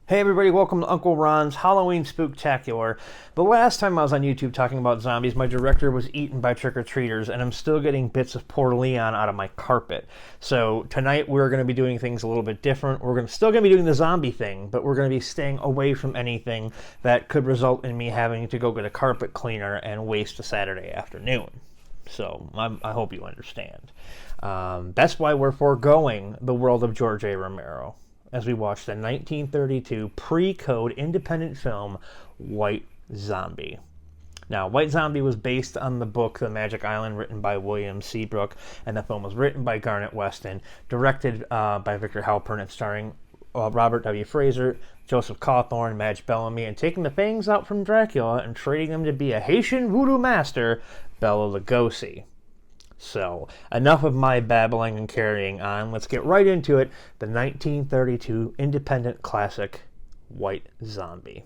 Hey everybody, welcome to Uncle Ron's Halloween Spooktacular. The last time I was on YouTube talking about zombies, my director was eaten by trick-or-treaters, and I'm still getting bits of poor Leon out of my carpet. So tonight we're going to be doing things a little bit different. We're still going to be doing the zombie thing, but we're going to be staying away from anything that could result in me having to go get a carpet cleaner and waste a Saturday afternoon. So I hope you understand. That's why we're foregoing the world of George A. Romero as we watch the 1932 pre-code independent film White Zombie. Now, White Zombie was based on the book The Magic Island, written by William Seabrook, and the film was written by Garnet Weston, directed by Victor Halpern, and starring Robert W. Fraser, Joseph Cawthorn, Madge Bellamy, and taking the fangs out from Dracula and trading them to be a Haitian voodoo master, Bela Lugosi. So, enough of my babbling and carrying on. Let's get right into it. The 1932 independent classic, White Zombie.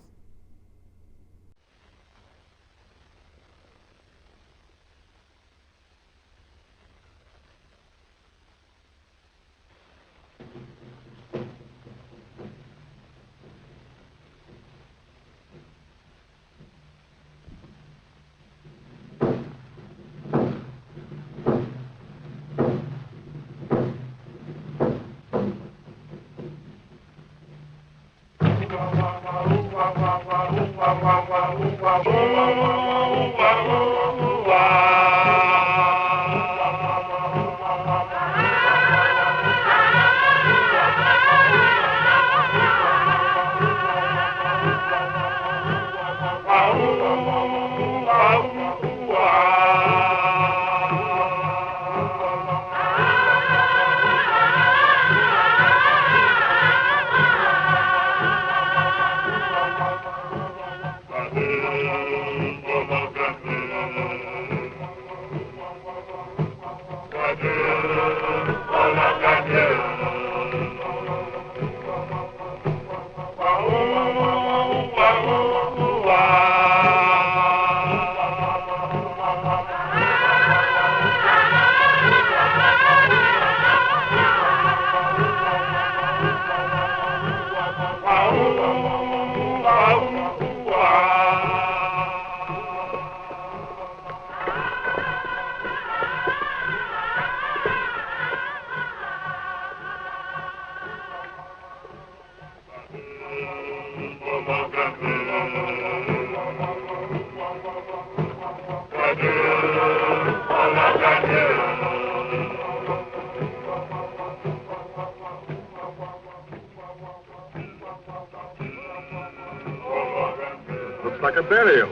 Looks like a burial.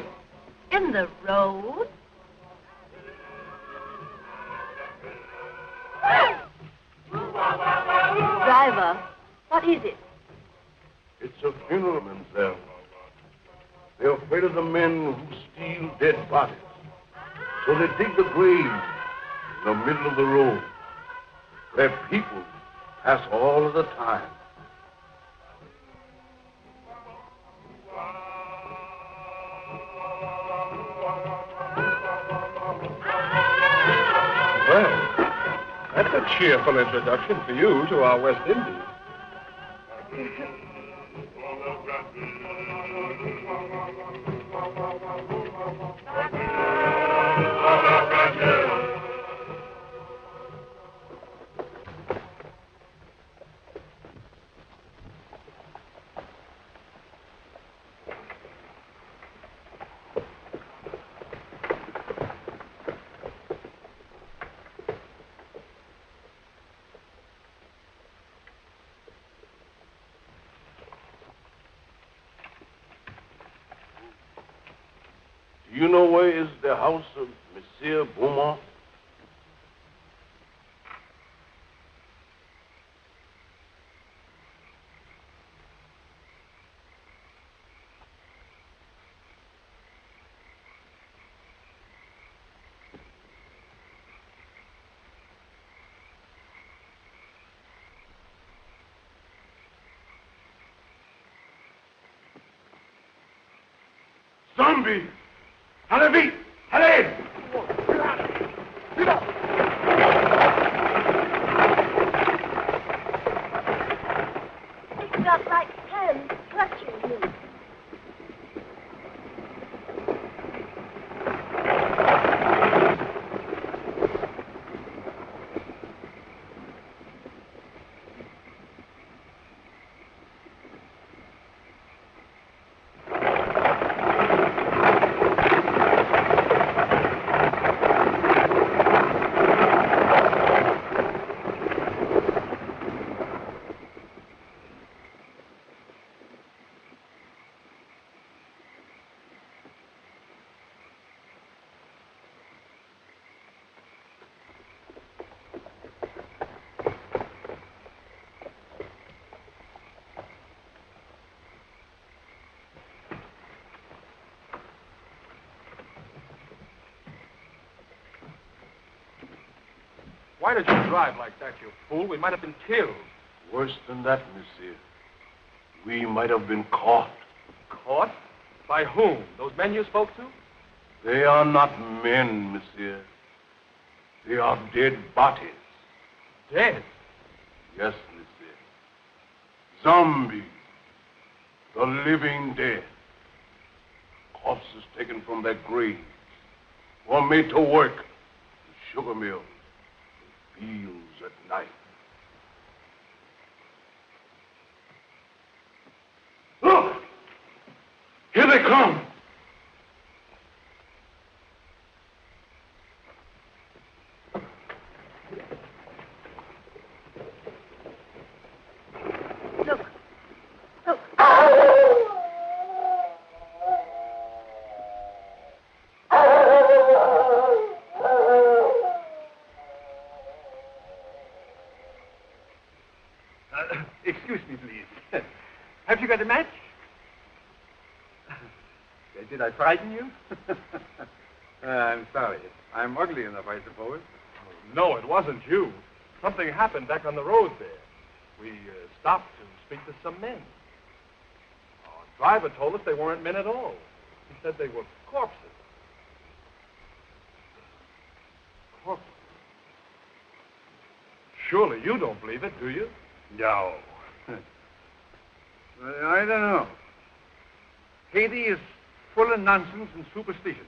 In the road? Driver, what is it? It's a funeral, mademoiselle. They're afraid of the men who steal dead bodies. So they dig the grave in the middle of the road, where people pass all of the time. Well, that's a cheerful introduction for you to our West Indies. Do you know where is the house of Monsieur Beaumont? Zombie! Allez vite! Allez! It's not like 10. Let's Why did you drive like that, you fool? We might have been killed. Worse than that, monsieur. We might have been caught. Caught? By whom? Those men you spoke to? They are not men, monsieur. They are dead bodies. Dead? Yes, monsieur. Zombies. The living dead. Corpses taken from their graves. Or made to work. The sugar mills. The fields at night. Look! Here they come! Look. Look. Excuse me, please. Have you got a match? Did I frighten you? I'm sorry. I'm ugly enough, I suppose. No, it wasn't you. Something happened back on the road there. We stopped to speak to some men. Our driver told us they weren't men at all. He said they were corpses. Corpses? Surely you don't believe it, do you? No. I don't know. Haiti is full of nonsense and superstition.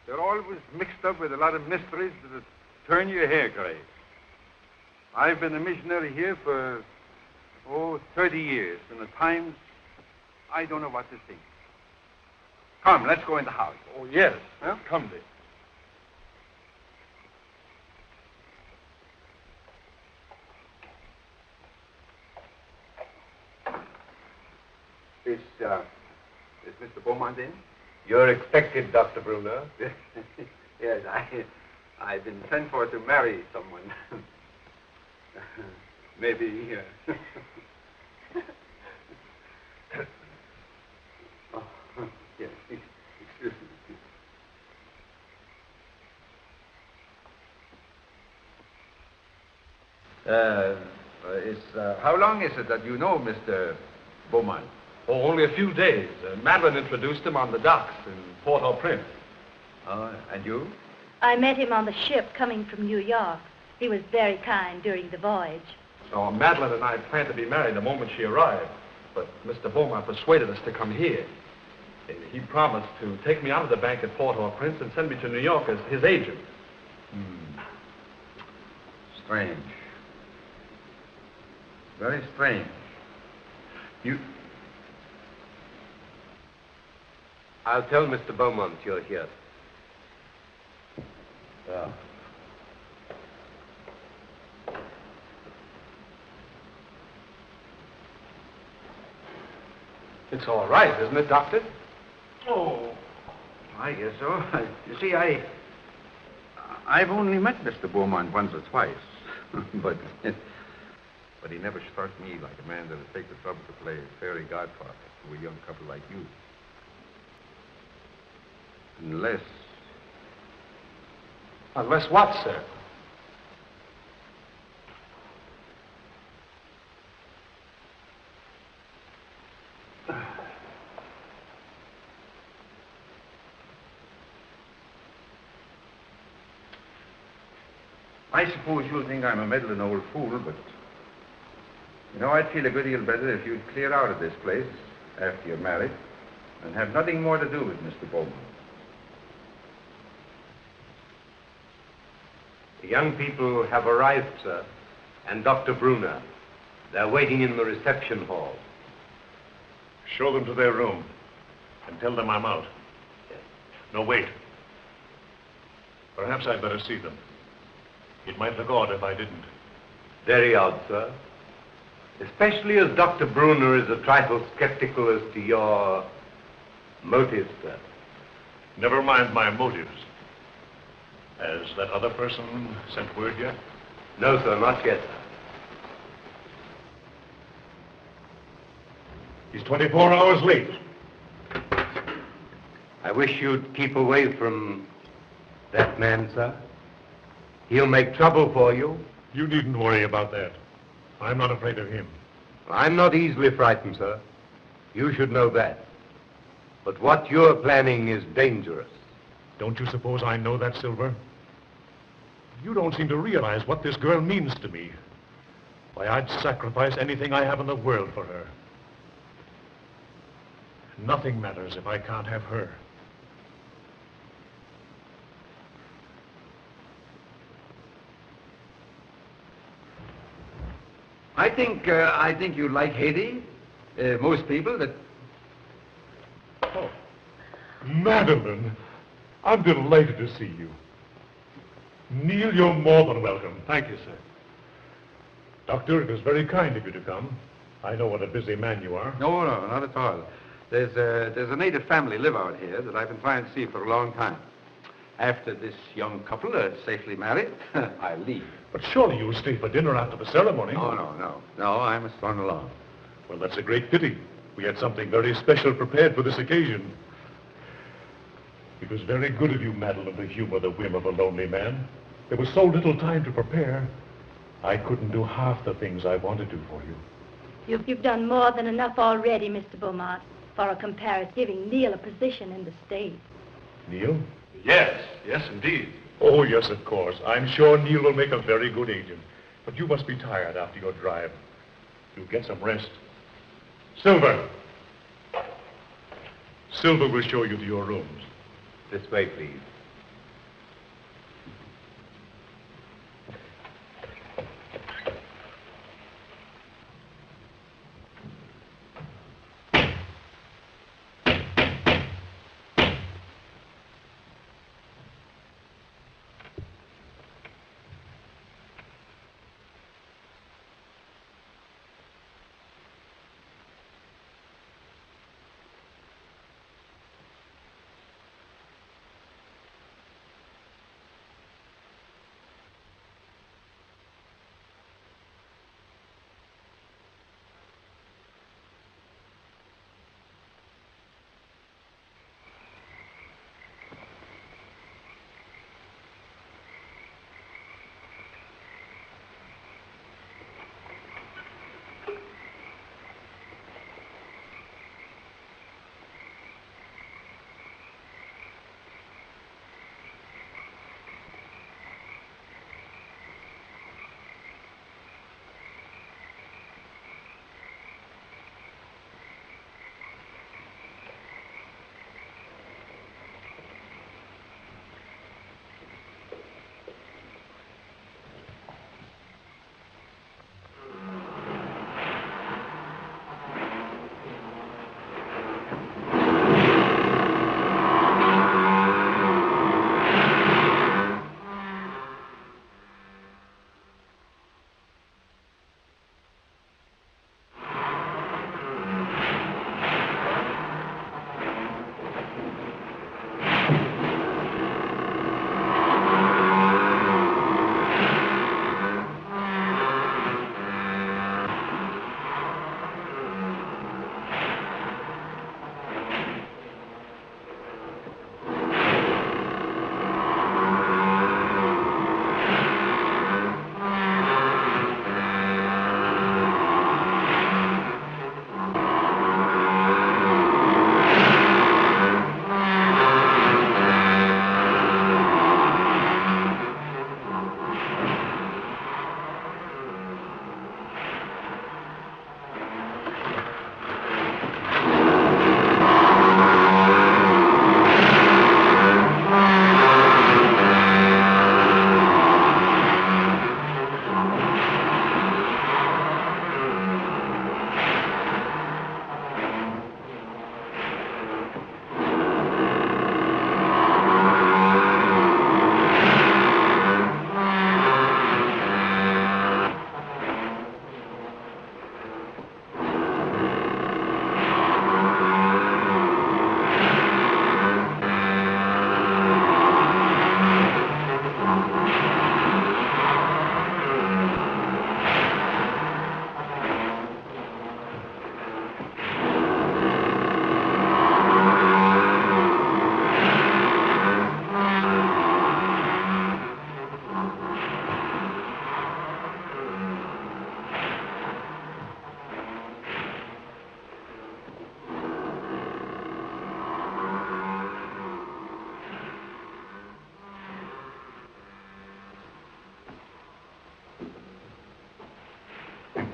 They're always mixed up with a lot of mysteries that'll turn your hair gray. I've been a missionary here for, 30 years, and at times, I don't know what to think. Come, let's go in the house. Oh, yes. Huh? Come, Dick. Is Mr. Beaumont in? You're expected, Dr. Bruner. Yes, I've been sent for to marry someone. Maybe. Oh, yes, excuse me. How long is it that you know Mr. Beaumont? Oh, only a few days. Madeline introduced him on the docks in Port-au-Prince. And you? I met him on the ship coming from New York. He was very kind during the voyage. Oh, Madeline and I planned to be married the moment she arrived, but Mr. Beaumont persuaded us to come here. He promised to take me out of the bank at Port-au-Prince and send me to New York as his agent. Strange. Very strange. I'll tell Mr. Beaumont you're here. Yeah. It's all right, isn't it, Doctor? Oh, I guess so. You see, I've only met Mr. Beaumont once or twice, but he never struck me like a man that would take the trouble to play fairy godfather to a young couple like you. Unless... Unless what, sir? I suppose you'll think I'm a meddling old fool, but... I'd feel a good deal better if you'd clear out of this place after you're married and have nothing more to do with Mr. Beaumont. The young people have arrived, sir, and Dr. Bruner. They're waiting in the reception hall. Show them to their room and tell them I'm out. Yes. No, wait. Perhaps I'd better see them. It might look odd if I didn't. Very odd, sir. Especially as Dr. Bruner is a trifle skeptical as to your motives, sir. Never mind my motives. Has that other person sent word yet? No, sir, not yet, sir. He's 24 hours late. I wish you'd keep away from that man, sir. He'll make trouble for you. You needn't worry about that. I'm not afraid of him. I'm not easily frightened, sir. You should know that. But what you're planning is dangerous. Don't you suppose I know that, Silver? You don't seem to realize what this girl means to me. Why, I'd sacrifice anything I have in the world for her. Nothing matters if I can't have her. I think you like Haiti. Most people that... Oh, Madeline, I'm delighted to see you. Neil, you're more than welcome. Thank you, sir. Doctor, it was very kind of you to come. I know what a busy man you are. No, not at all. There's a native family live out here that I've been trying to see for a long time. After this young couple are safely married, I'll leave. But surely you'll stay for dinner after the ceremony. No, I must run along. Well, that's a great pity. We had something very special prepared for this occasion. It was very good of you, Madeline, to humor the whim of a lonely man. There was so little time to prepare. I couldn't do half the things I wanted to for you. You've done more than enough already, Mr. Beaumont, for a comparison, giving Neil a position in the state. Neil? Yes, indeed. Oh, yes, of course. I'm sure Neil will make a very good agent. But you must be tired after your drive. You'll get some rest. Silver! Silver will show you to your rooms. This way, please.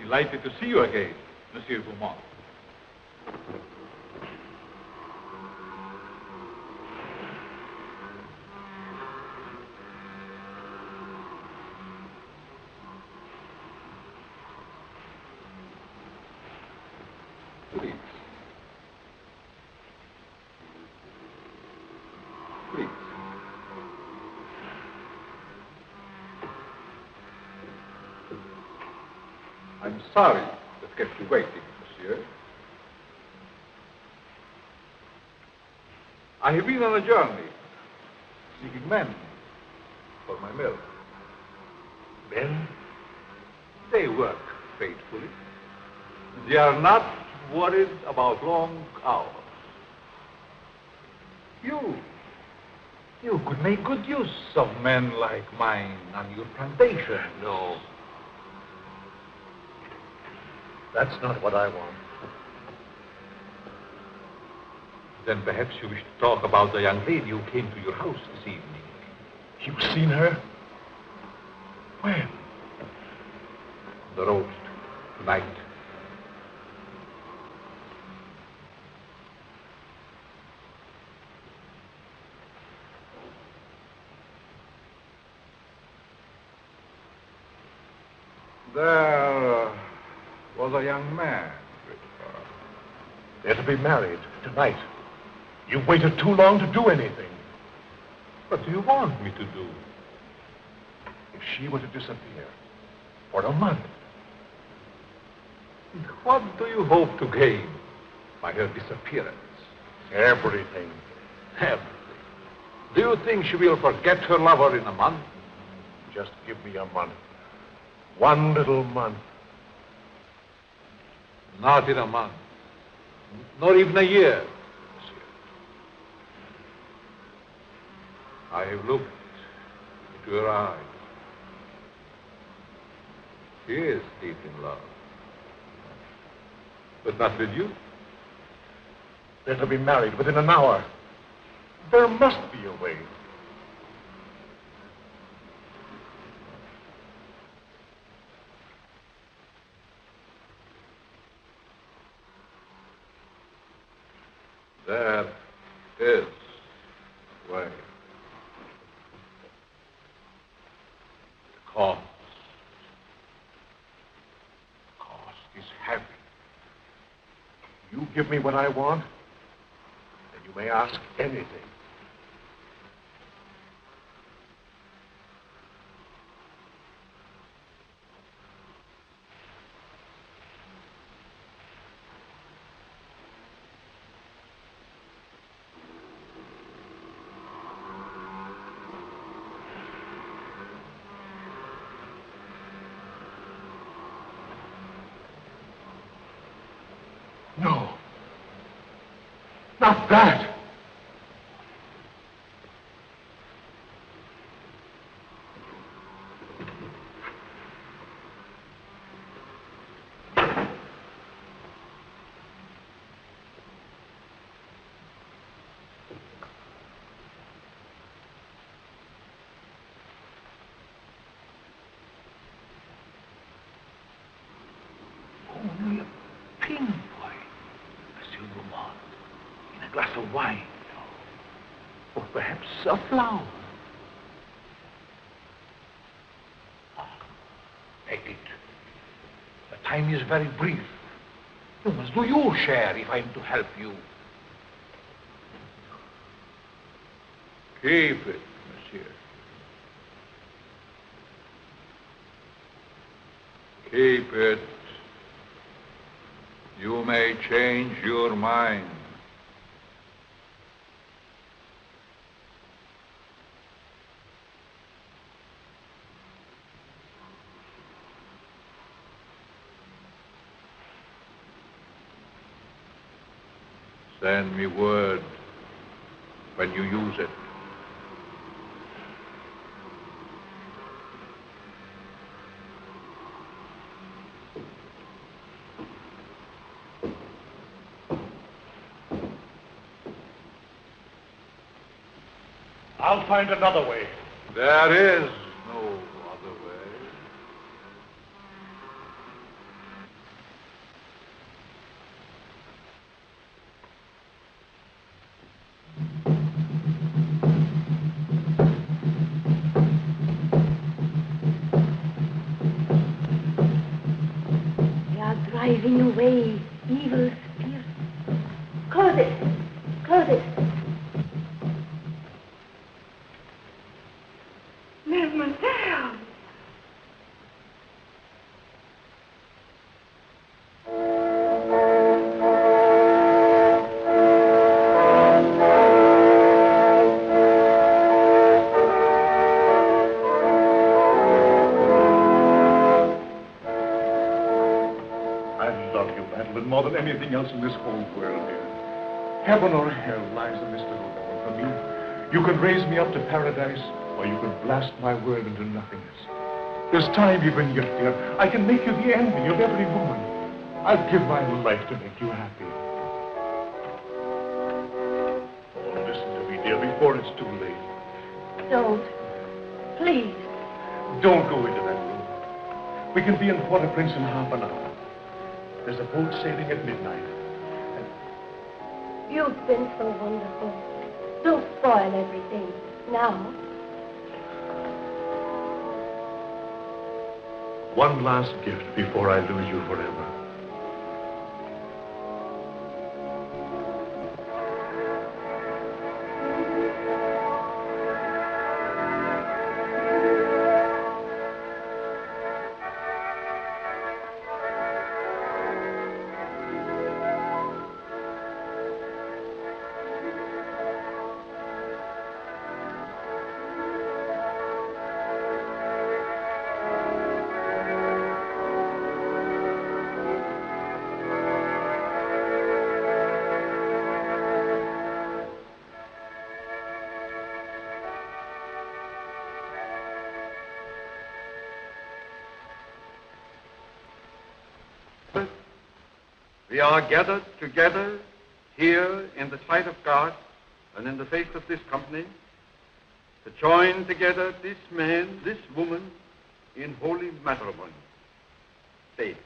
Delighted to see you again, Monsieur Beaumont. Please. Please. I'm sorry that kept you waiting, monsieur. I have been on a journey, seeking men for my mill. Men? They work faithfully. They are not worried about long hours. You could make good use of men like mine on your plantation. No. That's not what I want. Then perhaps you wish to talk about the young lady who came to your house this evening. You've seen her? When? On the road tonight. There was a young man with her. They're to be married tonight. You've waited too long to do anything. What do you want me to do? If she were to disappear for a month, And what do you hope to gain by her disappearance? everything. Everything. Do you think she will forget her lover in a month? Just give me a month. One little month. Not in a month. Nor even a year, monsieur. I have looked into her eyes. She is deep in love. But not with you. They're to be married within an hour. There must be a way. There is a way. The cost. The cost is heavy. You give me what I want, and you may ask anything. No. Not that. Only a pinpoint, Monsieur Beaumont, in a glass of wine, or perhaps a flower. Take it. The time is very brief. You must do your share if I am to help you. Keep it, monsieur. Keep it. You may change your mind. Send me word when you use it. I'll find another way. There is no other way. driving away evil spirits. Close it. Close it. Mademoiselle. More than anything else in this whole world, dear. Heaven or hell lies a mystical going for me. You can raise me up to paradise, or you can blast my world into nothingness. There's time even yet, dear. I can make you the envy of every woman. I'll give my life to make you happy. Oh, listen to me, dear, before it's too late. Don't. Please. Don't go into that room. We can be in Port-au-Prince in half an hour. There's a boat sailing at midnight. You've been so wonderful. Don't spoil everything. Now. One last gift before I lose you forever. We are gathered together here in the sight of God and in the face of this company to join together this man, this woman in holy matrimony. Faith.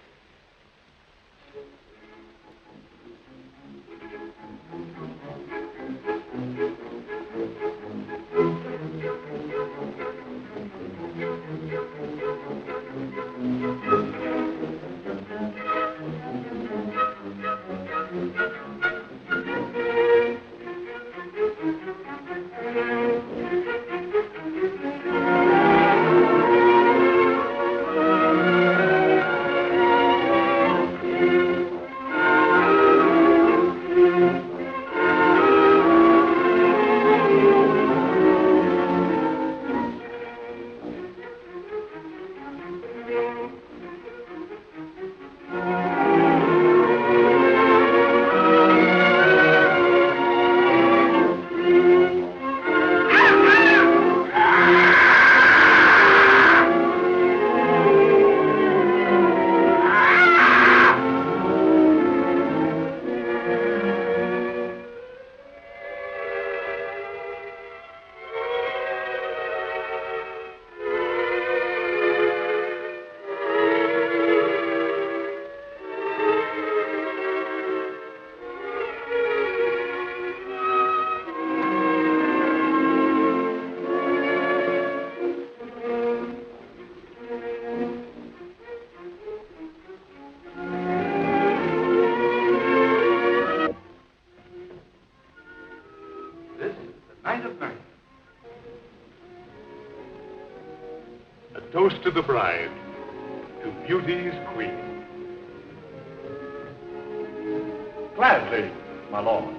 Toast to the bride, to beauty's queen. Gladly, my lord.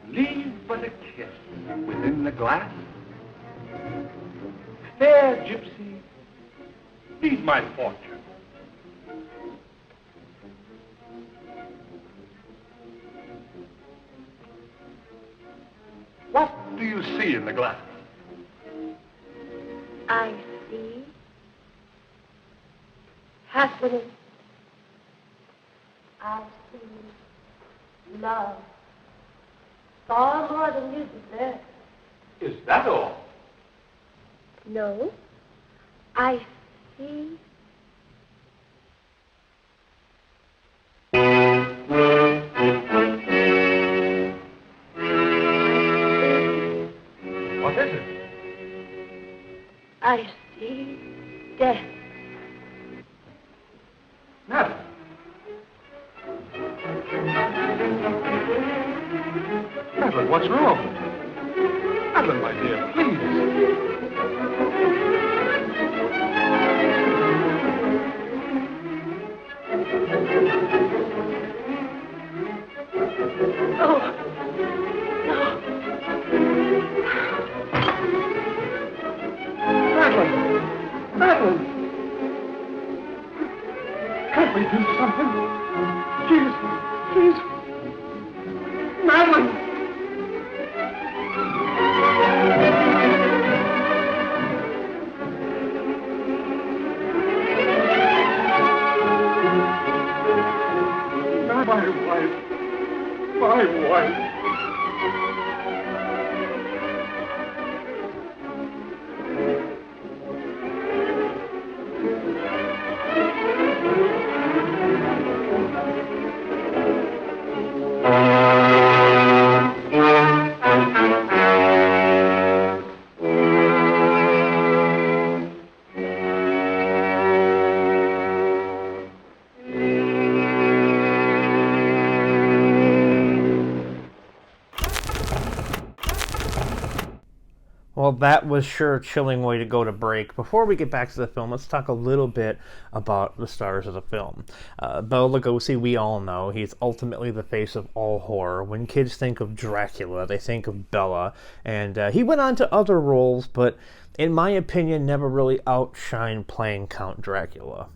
Leave but a kiss within the glass. Fair gypsy, Feed my fortune. What do you see in the glass? I see happiness. I see love. Far more than you deserve. Is that all? No, I see. What is it? I see What's wrong? Madeline, my dear, please. Madeline! Madeline! Can't we do something? She's... Madeline! My wife. Well, that was sure a chilling way to go to break. Before we get back to the film, let's talk a little bit about the stars of the film. Bela Lugosi, we all know, he's ultimately the face of all horror. When kids think of Dracula, they think of Bela, and he went on to other roles, but in my opinion, never really outshined playing Count Dracula.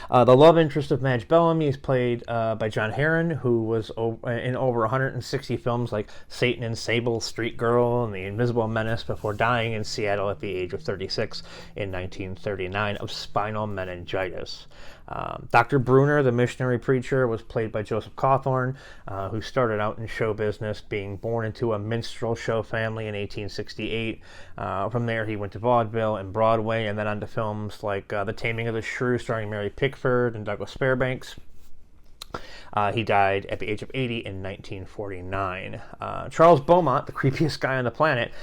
The love interest of Madge Bellamy is played by John Herron, who was in over 160 films like Satan and Sable, Street Girl, and The Invisible Menace before dying in Seattle at the age of 36 in 1939 of spinal meningitis. Dr. Bruner, the missionary preacher, was played by Joseph Cawthorn, who started out in show business, being born into a minstrel show family in 1868. From there, he went to vaudeville and Broadway, and then on to films like The Taming of the Shrew, starring Mary Pickford and Douglas Fairbanks. He died at the age of 80 in 1949. Charles Beaumont, the creepiest guy on the planet,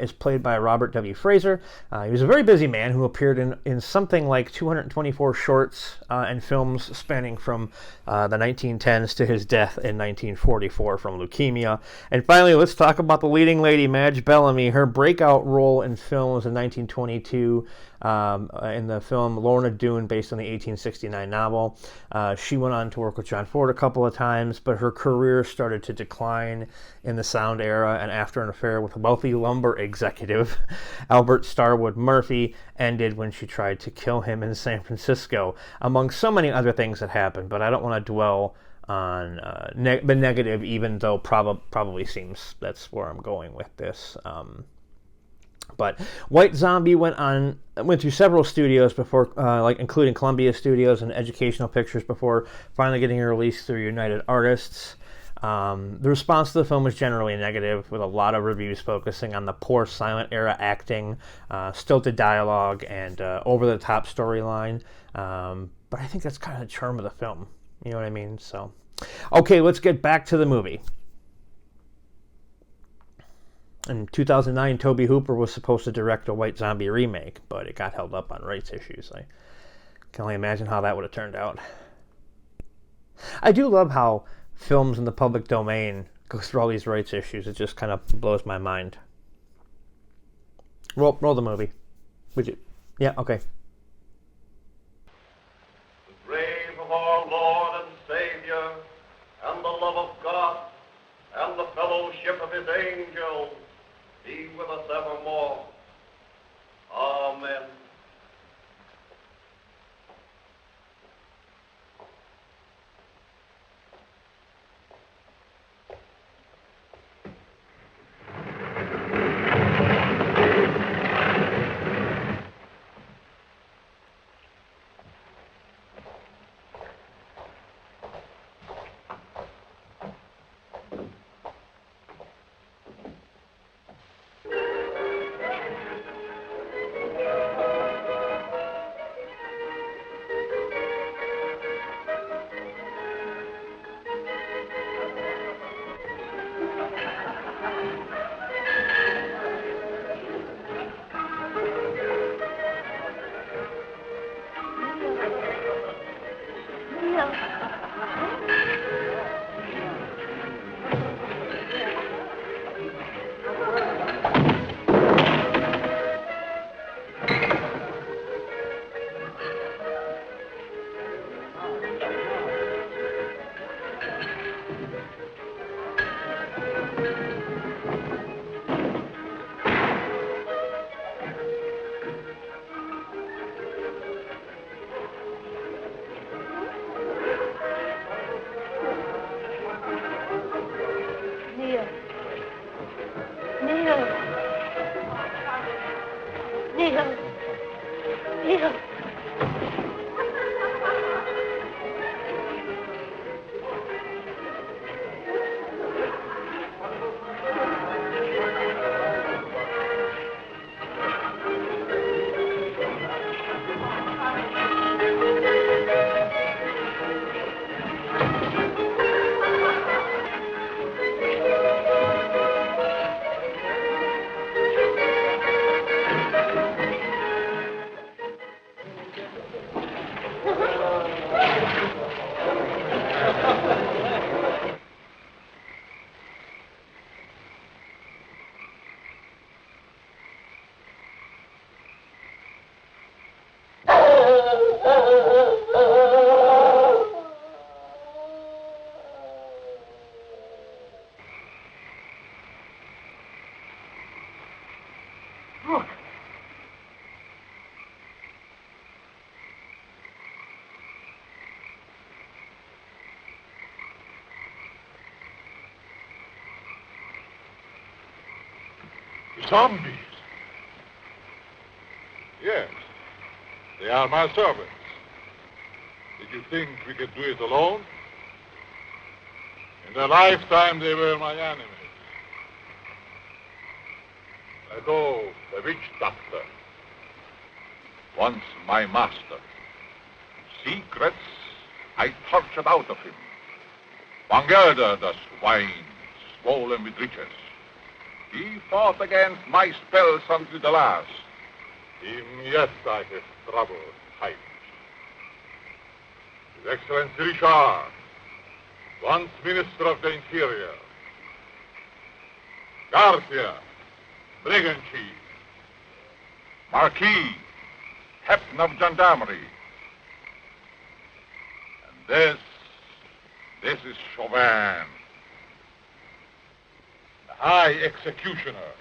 is played by Robert W. Fraser. He was a very busy man who appeared in something like 224 shorts and films spanning from the 1910s to his death in 1944 from leukemia. And finally, let's talk about the leading lady, Madge Bellamy. Her breakout role in film was in 1922 in the film Lorna Doone, based on the 1869 novel. She went on to work with John Ford a couple of times, but her career started to decline in the sound era, and after an affair with a wealthy lumber executive, Albert Starwood Murphy, ended when she tried to kill him in San Francisco, among so many other things that happened. But I don't want to dwell on the negative, even though probably seems that's where I'm going with this. But White Zombie went through several studios before, including Columbia Studios and Educational Pictures, before finally getting released through United Artists. The response to the film was generally negative, with a lot of reviews focusing on the poor silent era acting, stilted dialogue, and over-the-top storyline. But I think that's kind of the charm of the film. You know what I mean? So, okay, let's get back to the movie. In 2009, Tobe Hooper was supposed to direct a White Zombie remake, but it got held up on rights issues. I can only imagine how that would have turned out. I do love how films in the public domain go through all these rights issues. It just kind of blows my mind. Roll the movie. Would you? Yeah, okay. The grave of our Lord and Savior, and the love of God, and the fellowship of his angels, be with us evermore. Amen. Zombies? Yes. They are my servants. Did you think we could do it alone? In their lifetime, they were my enemies. Legault, the witch doctor, once my master. Secrets I tortured out of him. Van Gelder, the swine, swollen with riches. He fought against my spells until the last. Even yet I have trouble fighting. His Excellency Richard, once Minister of the Interior. Garcia, brigand chief. Marquis, captain of gendarmerie. And this is Chauvin, the high executioner,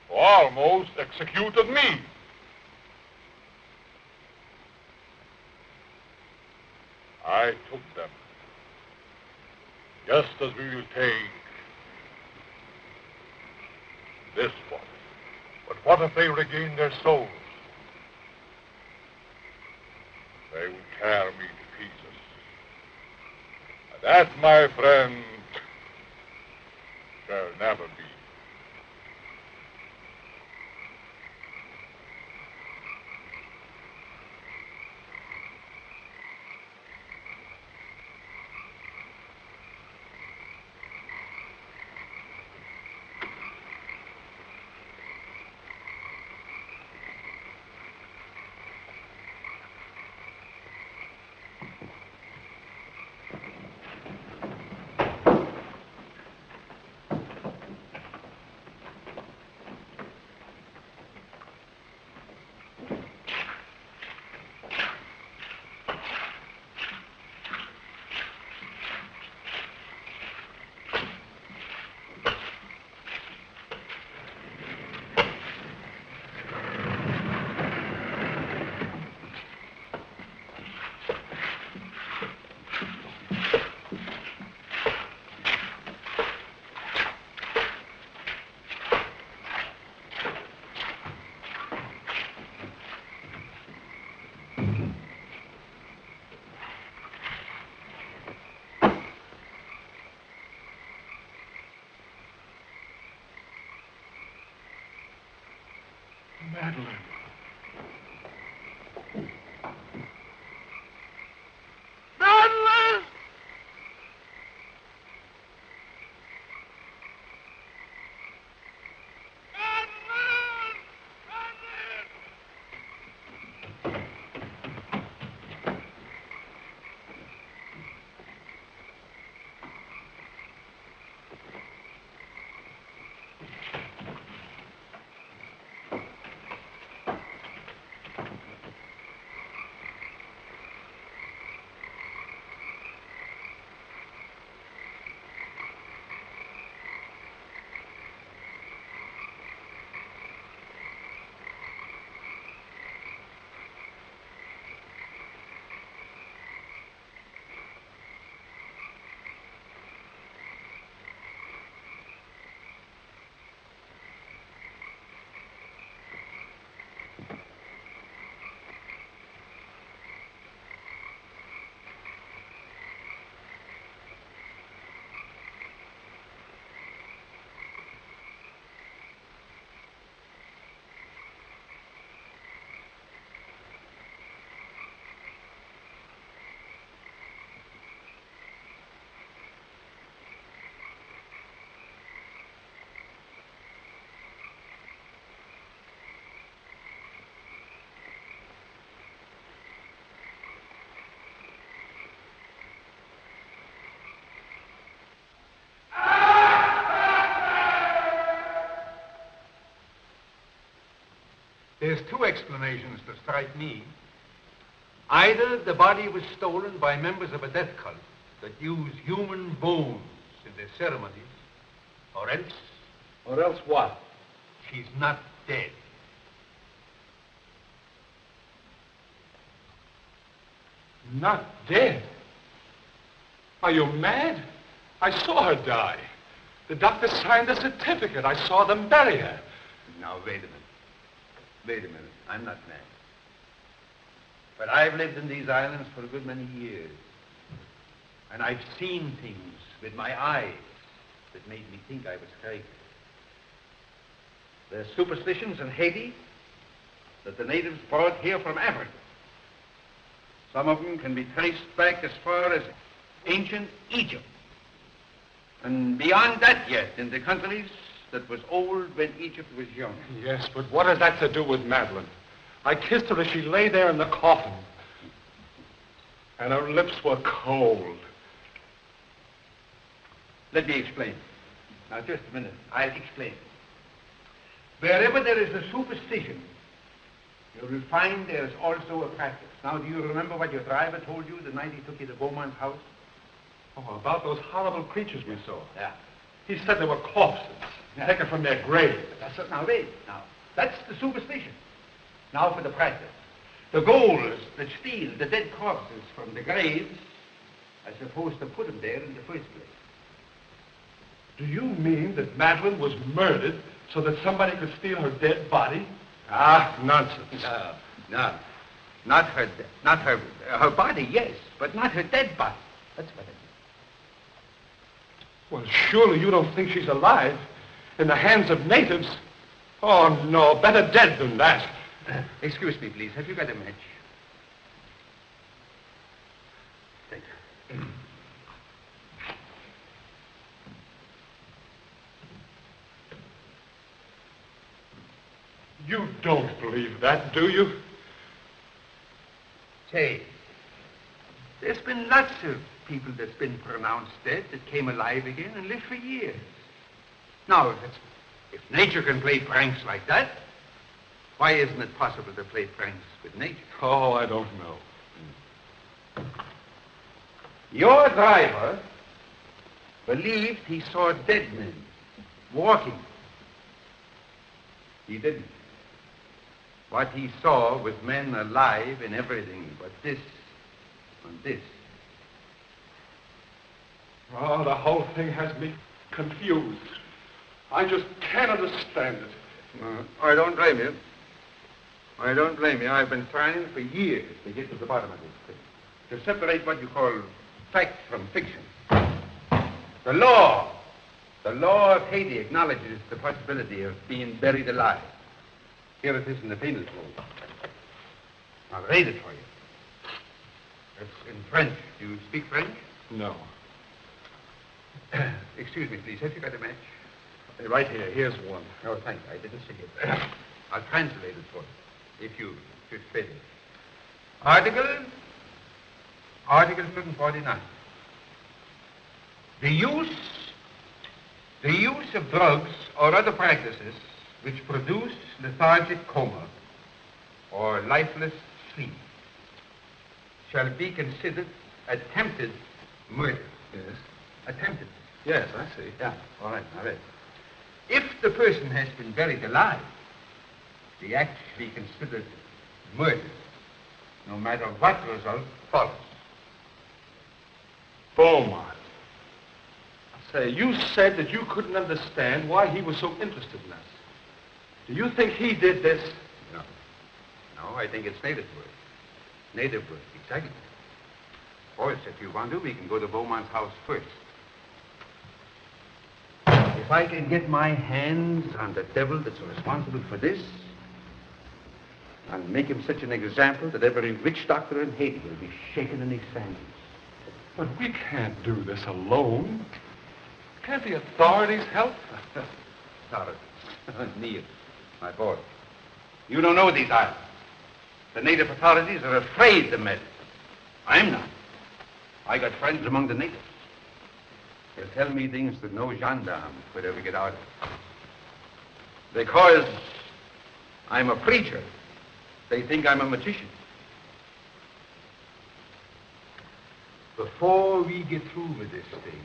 who almost executed me. I took them, just as we will take this one. But what if they regain their souls? They would tear me to pieces. And that, my friend, shall never be. Madeline. Madeline! There's two explanations that strike me. Either the body was stolen by members of a death cult that use human bones in their ceremonies, or else... Or else what? She's not dead. Not dead? Are you mad? I saw her die. The doctor signed a certificate. I saw them bury her. Now, wait a minute. Wait a minute. I'm not mad. But I've lived in these islands for a good many years. And I've seen things with my eyes that made me think I was crazy. There's superstitions in Haiti that the natives brought here from Africa. Some of them can be traced back as far as ancient Egypt. And beyond that yet, in the countries that was old when Egypt was young. Yes, but what has that to do with Madeline? I kissed her as she lay there in the coffin. And her lips were cold. Let me explain. Now, just a minute. I'll explain. Wherever there is a superstition, you will find there is also a practice. Now, do you remember what your driver told you the night he took you to Beaumont's house? Oh, about those horrible creatures we saw. Yeah. He said they were corpses, taken from their graves. That's it. Now, wait. Now, that's the superstition. Now for the practice. The ghouls that steal the dead corpses from the graves are supposed to put them there in the first place. Do you mean that Madeline was murdered so that somebody could steal her dead body? Ah, nonsense. No. Not her body, yes, but not her dead body. That's what I mean. Well, surely you don't think she's alive in the hands of natives? Oh, no, better dead than that. Excuse me, please. Have you got a match? Thank you. You don't believe that, do you? Say, there's been lots of people that's been pronounced dead that came alive again and lived for years. Now, if nature can play pranks like that, why isn't it possible to play pranks with nature? Oh, I don't know. Your driver believed he saw dead men walking. He didn't. What he saw was men alive in everything but this and this. Oh, the whole thing has me confused. I just can't understand it. I don't blame you. I don't blame you. I've been trying for years to get to the bottom of this thing. To separate what you call fact from fiction. The law of Haiti acknowledges the possibility of being buried alive. Here it is in the penal code. I'll read it for you. It's in French. Do you speak French? No. Excuse me, please. Have you got a match? Right here. Here's one. Oh, thank you. I didn't see it. I'll translate it for you, if you should fail. Article 149. The use of drugs or other practices which produce lethargic coma or lifeless sleep shall be considered attempted murder. Yes. Attempted. Yes, I see. Yeah, all right. If the person has been buried alive, the act should be considered murder, no matter what result follows. Beaumont. Say, you said that you couldn't understand why he was so interested in us. Do you think he did this? No. No, I think it's native work. Native work, exactly. Of course, if you want to, we can go to Beaumont's house first. If I can get my hands on the devil that's responsible for this, I'll make him such an example that every witch doctor in Haiti will be shaken in his sandals. But we can't do this alone. Can't the authorities help? Authorities? Neil, my boy, you don't know these islands. The native authorities are afraid to meddle. I'm not. I got friends among the natives. They'll tell me things that no gendarme could ever get out of. Because I'm a preacher, they think I'm a magician. Before we get through with this thing,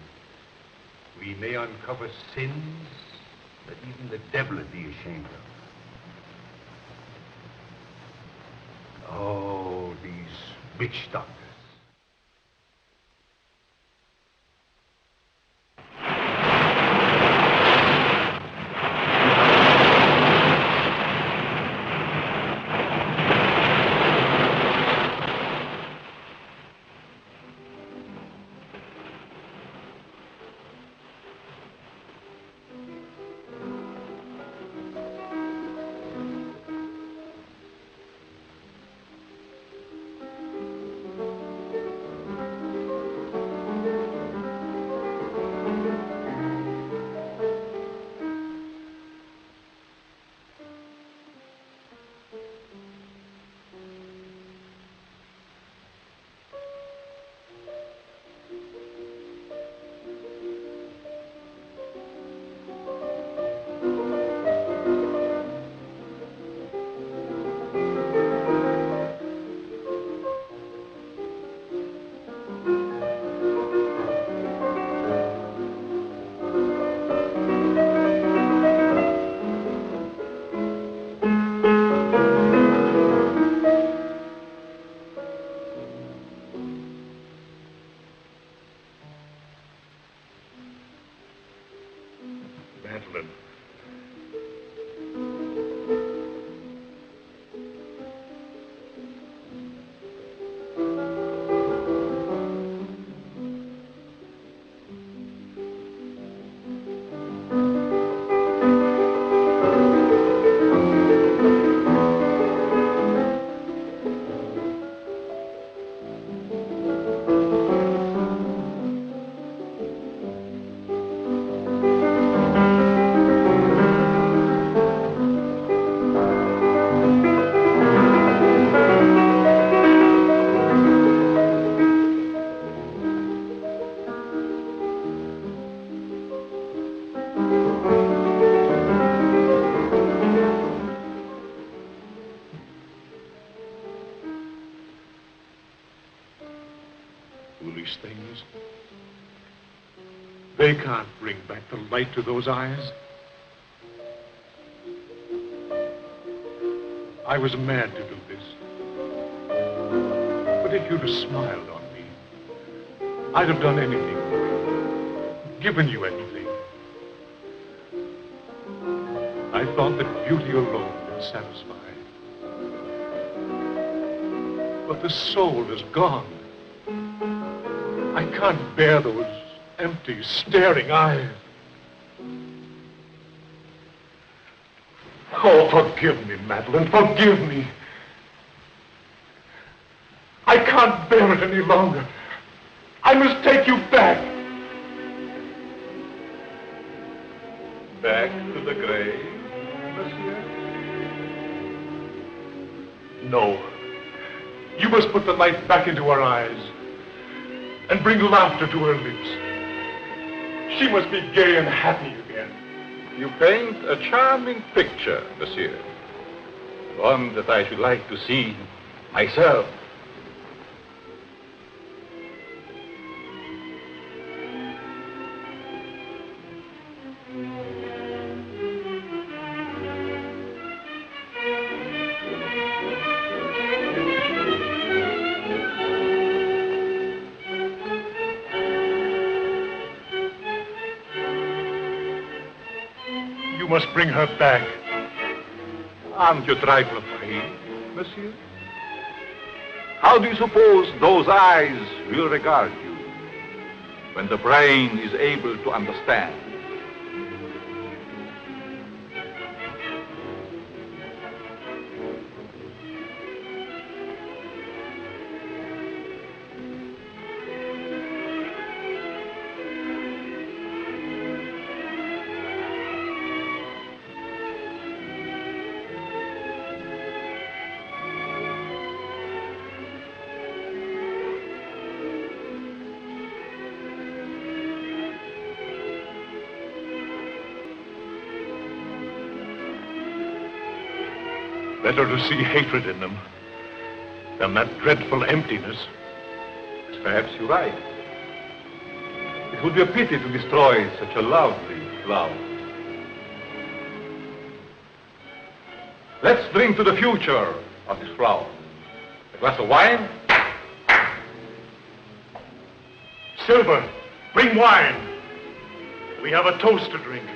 we may uncover sins that even the devil would be ashamed of. Oh, these witch doctors. Madeline. Foolish things. They can't bring back the light to those eyes. I was mad to do this. But if you'd have smiled on me, I'd have done anything for you, given you anything. I thought that beauty alone would satisfy. But the soul is gone. I can't bear those empty, staring eyes. Oh, forgive me, Madeline, forgive me. I can't bear it any longer. I must take you back. Back to the grave, monsieur? No. You must put the light back into her eyes and bring laughter to her lips. She must be gay and happy again. You paint a charming picture, monsieur. One that I should like to see myself. You must bring her back. Aren't you trifle afraid, monsieur? How do you suppose those eyes will regard you when the brain is able to understand? Better to see hatred in them than that dreadful emptiness. Perhaps you're right. It would be a pity to destroy such a lovely flower. Let's drink to the future of this flower. A glass of wine? Silver, bring wine. We have a toast to drink.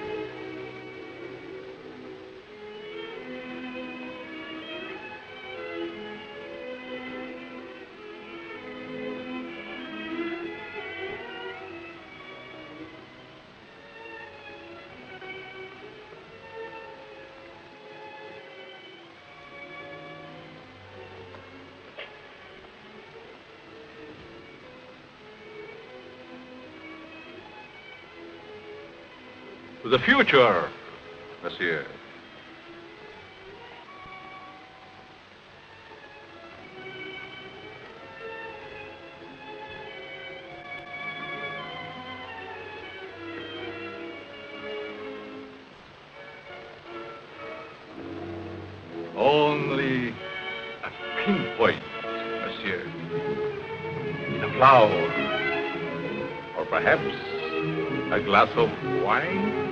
To the future, monsieur. Only a pinpoint, monsieur, in a flower, or perhaps a glass of wine.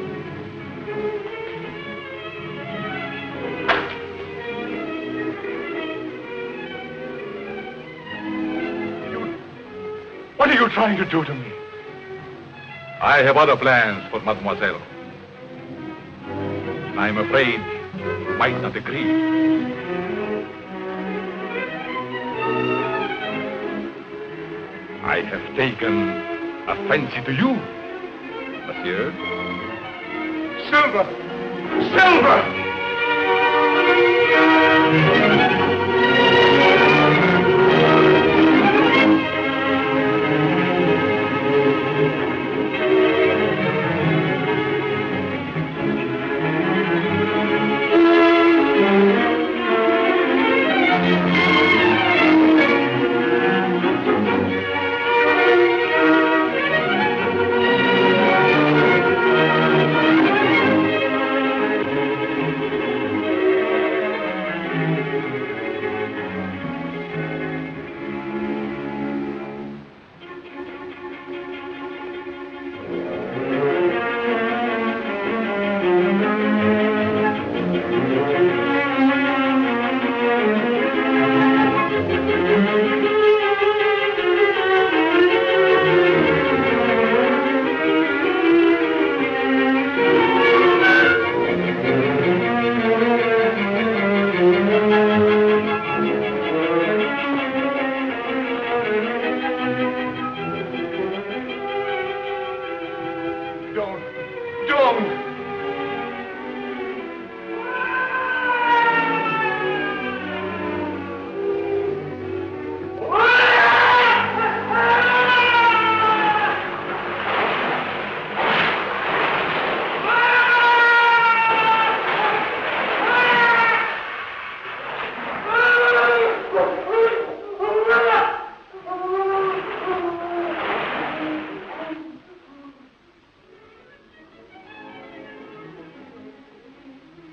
What are you trying to do to me? I have other plans for mademoiselle. And I'm afraid you might not agree. I have taken a fancy to you, monsieur. Silver! Silver!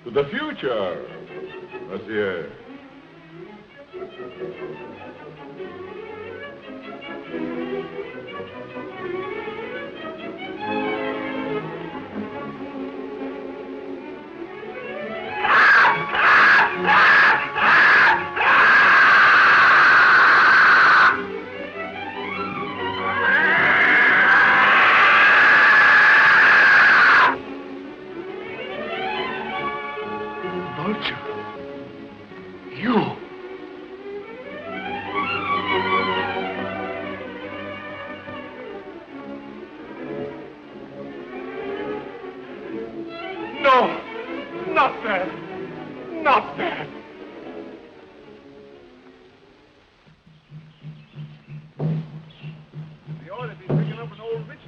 To the future, monsieur.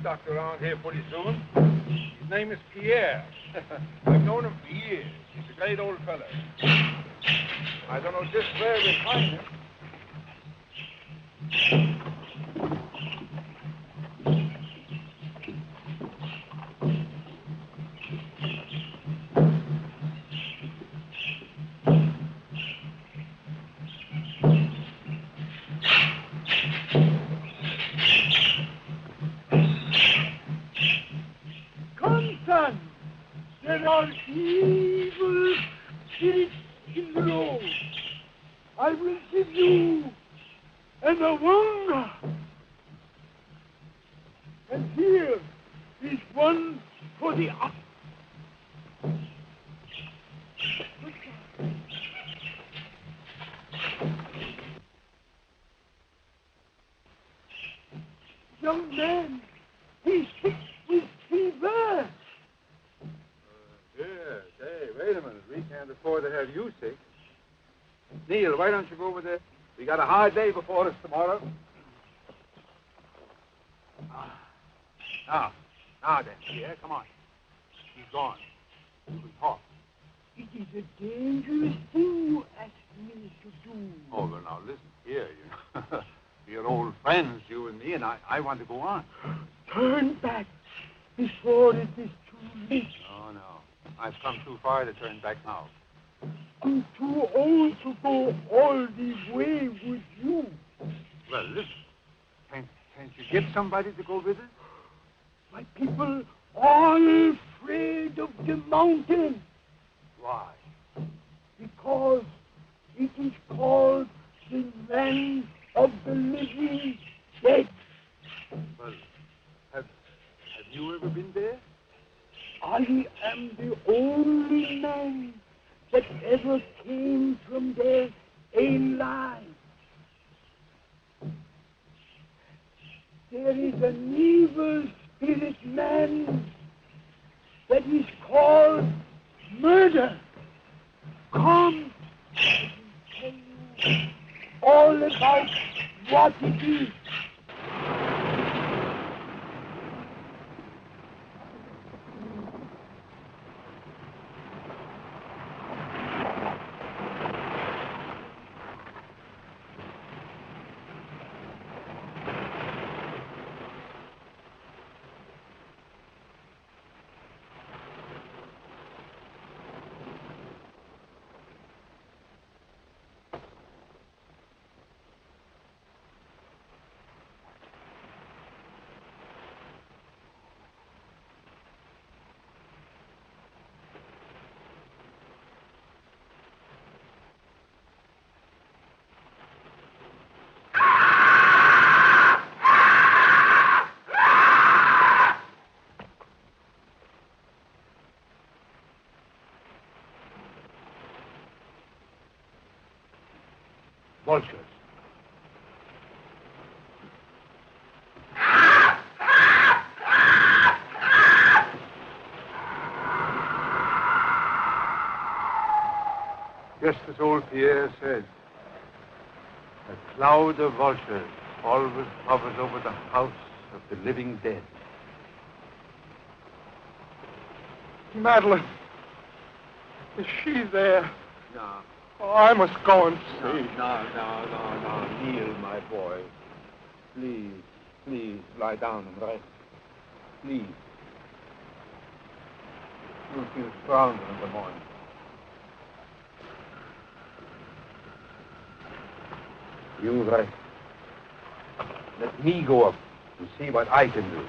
Doctor around here pretty soon. His name is Pierre. I've known him for years. He's a great old fella. I don't know just where we'll find him. There are evil spirits in the road. I will give you an awanga. And here is one for the ox. Young man, he's sick with fever. Yes, hey, wait a minute. We can't afford to have you sick. Neil, why don't you go over there? We got a hard day before us tomorrow. Now then, Pierre, come on. He's gone. You can talk. It is a dangerous thing you ask me to do. Oh, well, now, listen here. We're old friends, you and me, and I want to go on. Turn back before it is too late. Oh, no. I've come too far to turn back now. I'm too old to go all the way with you. Well, listen. Can't you get somebody to go with us? My people are afraid of the mountain. Why? Because it is called the land of the living dead. Well, have you ever been there? I am the only man that ever came from there alive. There is an evil spirit man that is called murder. Come, I will tell you all about what it is. Vultures. Just as old Pierre said, a cloud of vultures always hovers over the house of the living dead. Madeline, is she there? No. Oh, I must go and see. No. Kneel, my boy. Please, lie down and rest. Please. You'll feel stronger in the morning. You rest. Let me go up and see what I can do.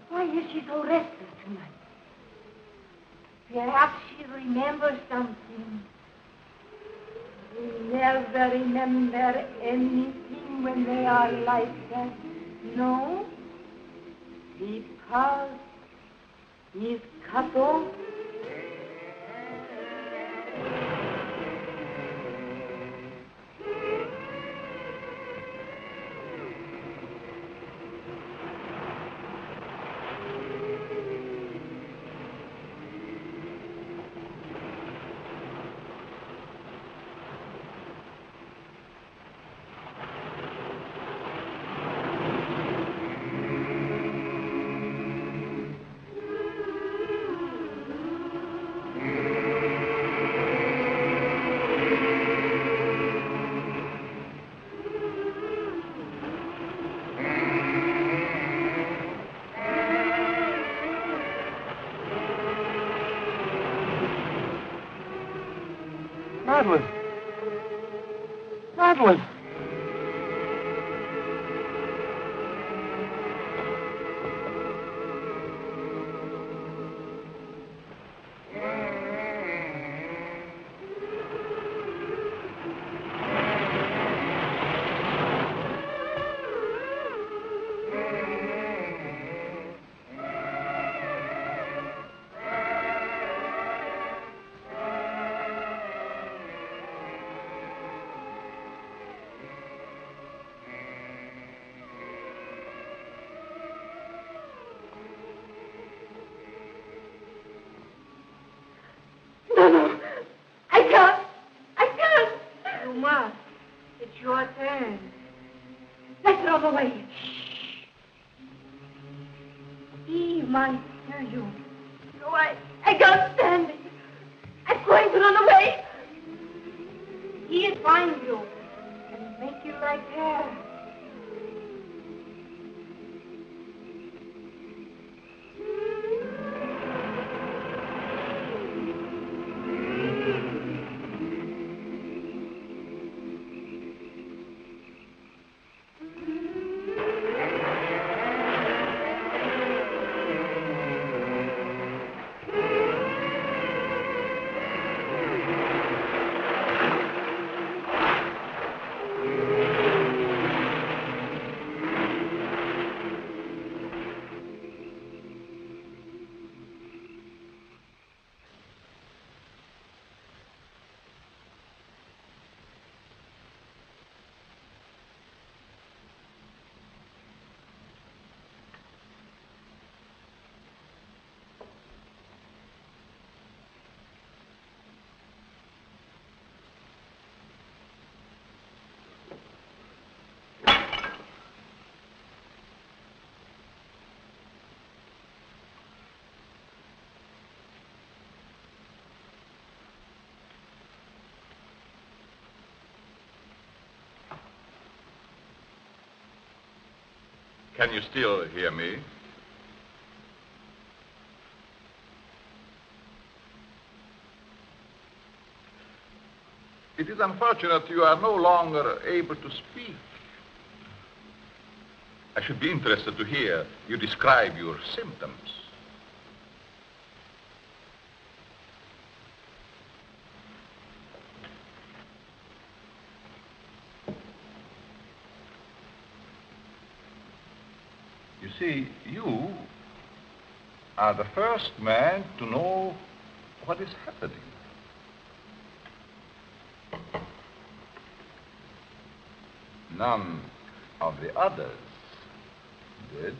Why is she so restless tonight? Perhaps she remembers something. They never remember anything when they are like that. No? Because he's cut off. Madeline! No. I can't. You must. It's your turn. Let's run away. He might hear you. No, I can't stand it. I'm going to run away. He'll find you and make you like her. Can you still hear me? It is unfortunate you are no longer able to speak. I should be interested to hear you describe your symptoms. You see, you are the first man to know what is happening. None of the others did.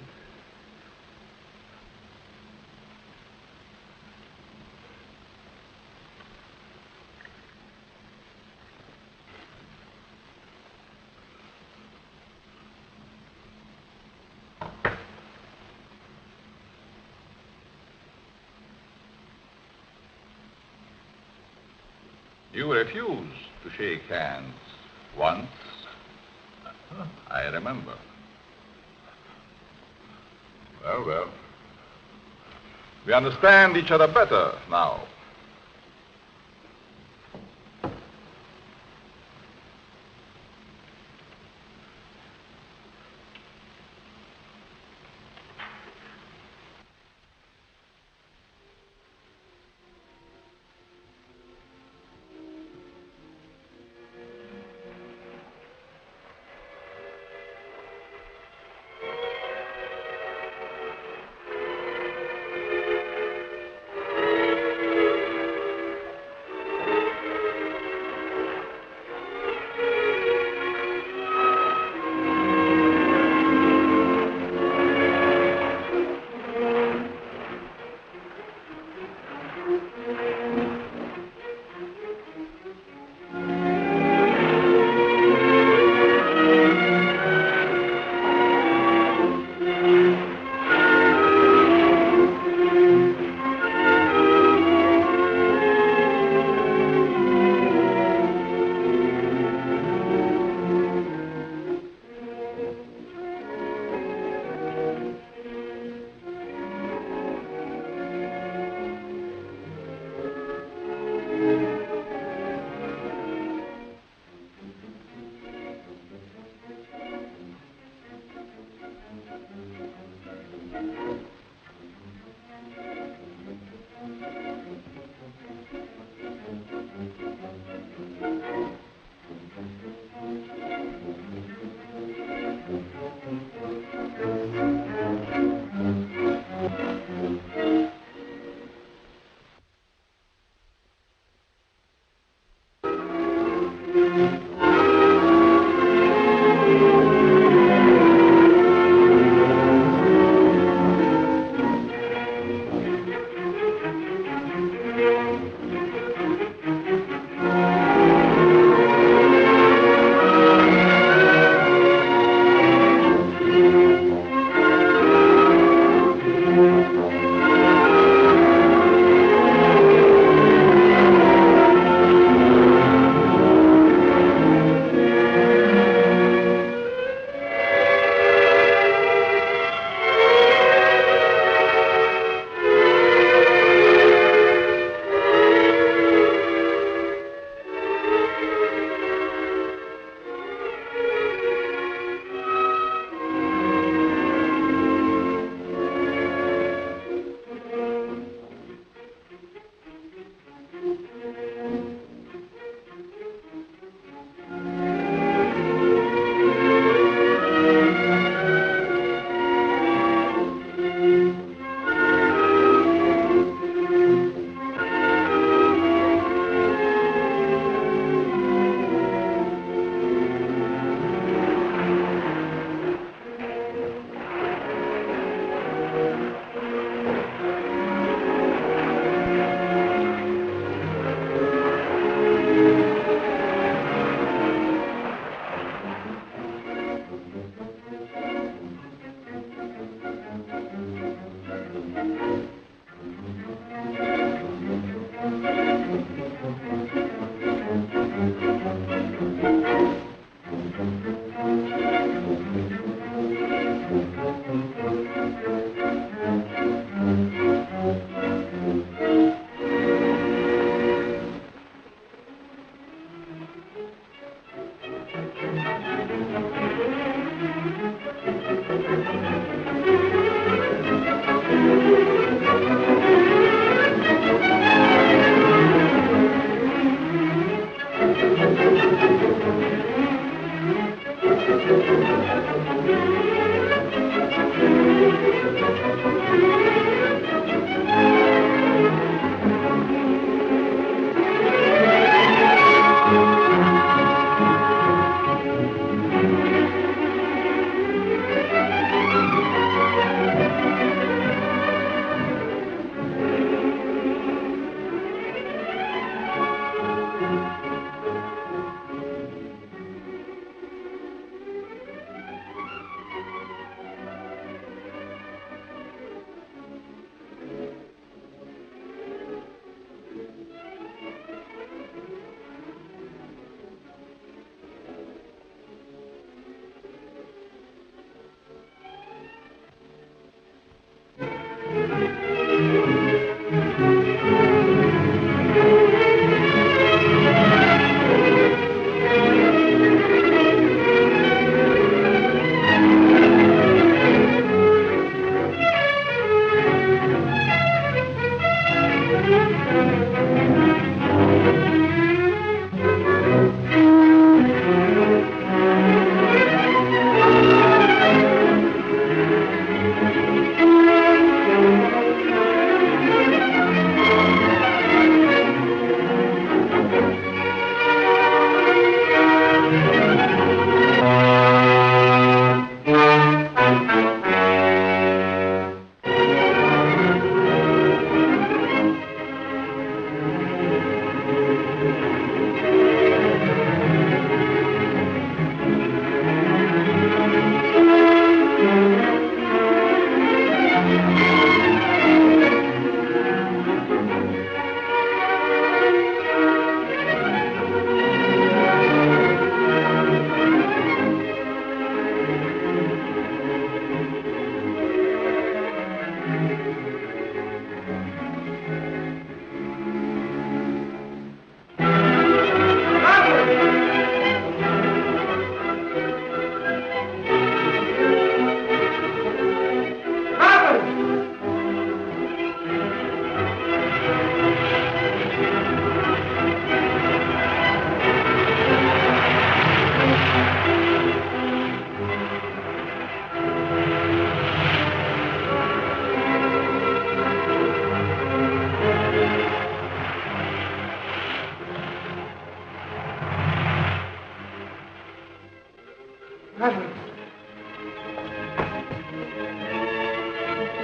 You refused to shake hands once. I remember. Well, well. We understand each other better now.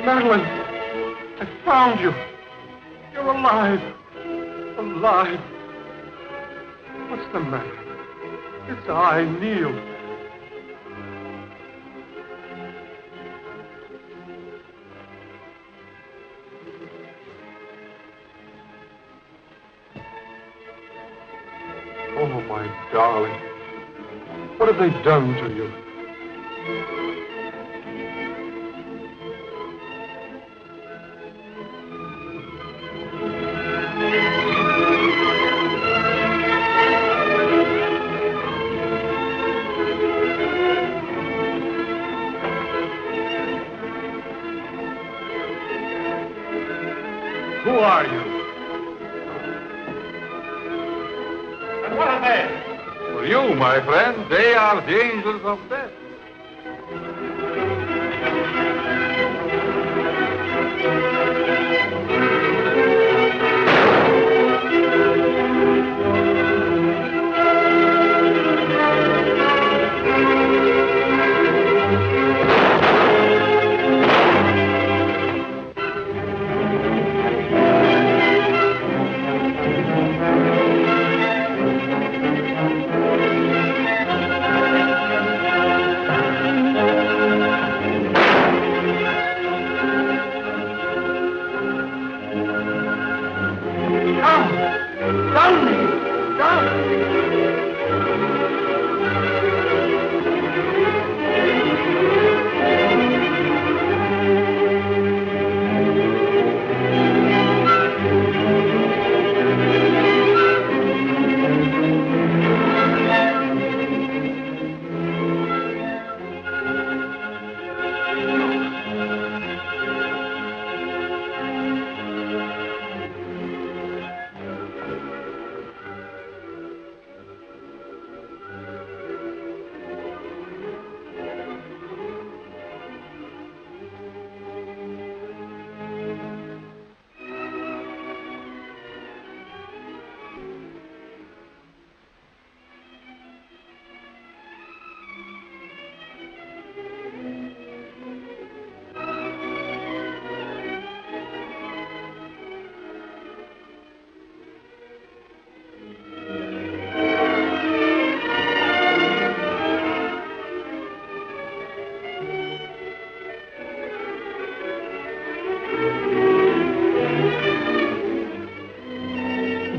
Madeline, I found you. You're alive. Alive. What's the matter? It's I, Neil. Oh, my darling. What have they done to you? Who are you? And what are they? For you, my friend, they are the angels of death.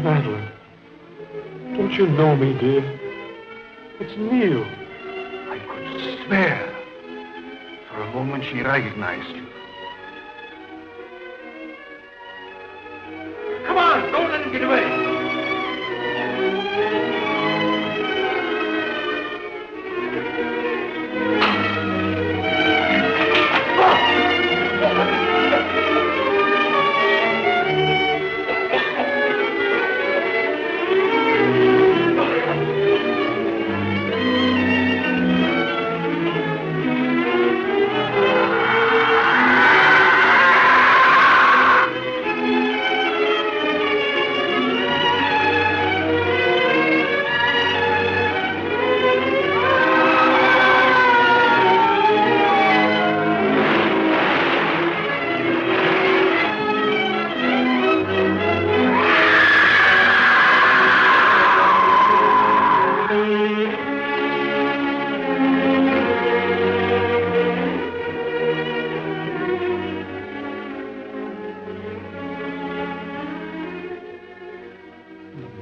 Madeline, don't you know me, dear? It's Neil. I could swear. For a moment she recognized you. Come on, don't let him get away.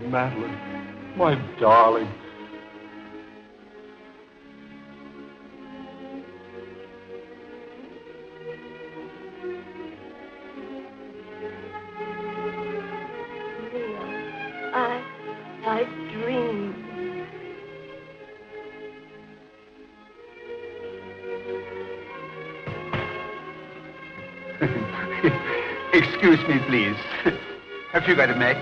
Madeline, my darling. I dreamed. Excuse me, please. Have you got a match?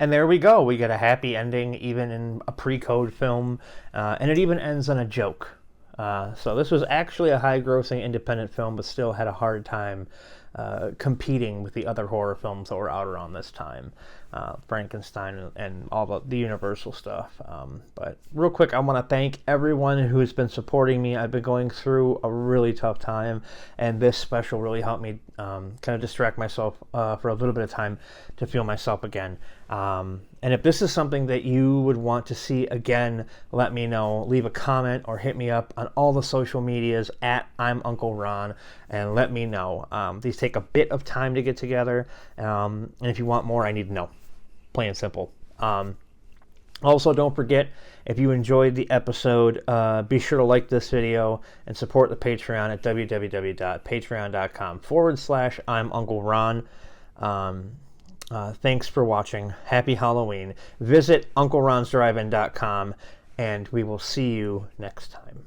And there we go. We get a happy ending, even in a pre-code film, and it even ends on a joke. So this was actually a high-grossing independent film, but still had a hard time competing with the other horror films that were out around this time. Frankenstein and all the Universal stuff. But real quick, I want to thank everyone who's been supporting me. I've been going through a really tough time, and this special really helped me kind of distract myself for a little bit of time to feel myself again. And if this is something that you would want to see again, let me know. Leave a comment or hit me up on all the social medias at I'm Uncle Ron, and let me know. These take a bit of time to get together, and if you want more, I need to know. Plain and simple. Also, don't forget, if you enjoyed the episode, be sure to like this video and support the Patreon at www.patreon.com/I'm Uncle Ron. Thanks for watching. Happy Halloween. Visit UncleRonsDriveIn.com, and we will see you next time.